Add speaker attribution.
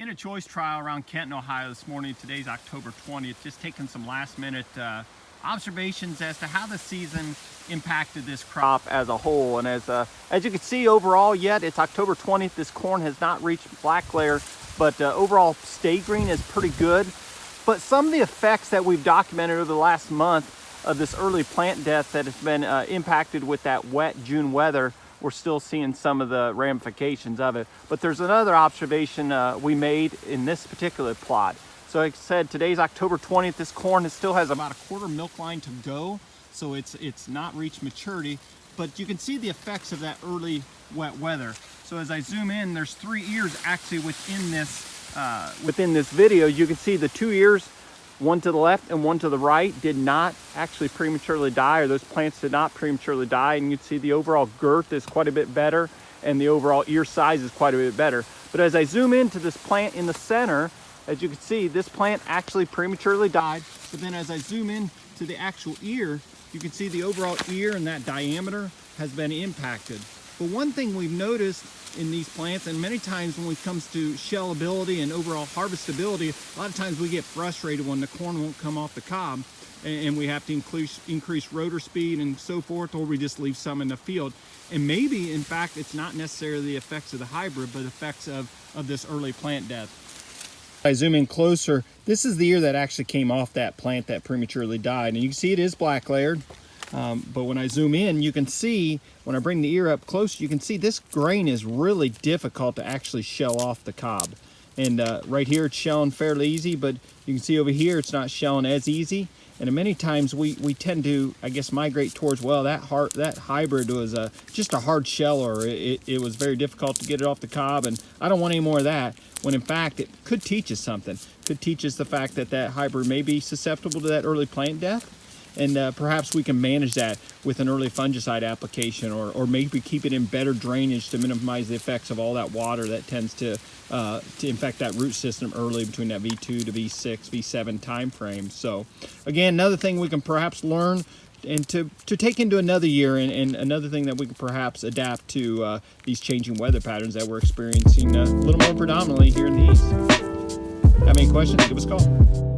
Speaker 1: In a choice trial around Kenton, Ohio this morning. Today's October 20th. Just taking some last minute observations as to how the season impacted this crop as a whole. And as you can see overall, yet it's October 20th, this corn has not reached black layer, but overall stay green is pretty good. But some of the effects that we've documented over the last month of this early plant death that has been impacted with that wet June weather, we're still seeing some of the ramifications of it. But there's another observation we made in this particular plot. So like I said, today's October 20th. This corn still has about a quarter milk line to go, so it's not reached maturity. But you can see the effects of that early wet weather. So as I zoom in, there's 3 ears actually within this video. You can see the 2 ears, one to the left and one to the right, did not actually prematurely die, or those plants did not prematurely die. And you can see the overall girth is quite a bit better and the overall ear size is quite a bit better. But as I zoom into this plant in the center, as you can see, this plant actually prematurely died. But then as I zoom in to the actual ear, you can see the overall ear and that diameter has been impacted. But one thing we've noticed in these plants, and many times when it comes to shellability and overall harvestability, a lot of times we get frustrated when the corn won't come off the cob and we have to increase rotor speed and so forth, or we just leave some in the field. And maybe, in fact, it's not necessarily the effects of the hybrid, but effects of this early plant death. I zoom in closer, this is the ear that actually came off that plant that prematurely died. And you can see it is black layered. But when I zoom in, you can see, when I bring the ear up close, you can see this grain is really difficult to actually shell off the cob. And right here it's shelling fairly easy, but you can see over here it's not shelling as easy. And many times we tend to, I guess, migrate towards, well, that hybrid was just a hard sheller. It was very difficult to get it off the cob, and I don't want any more of that. When in fact it could teach us something. Could teach us the fact that that hybrid may be susceptible to that early plant death. And perhaps we can manage that with an early fungicide application, or maybe keep it in better drainage to minimize the effects of all that water that tends to infect that root system early between that V2 to V6, V7 time frame. So again, another thing we can perhaps learn and to take into another year, and another thing that we can perhaps adapt to these changing weather patterns that we're experiencing a little more predominantly here in the East. Have any questions, give us a call.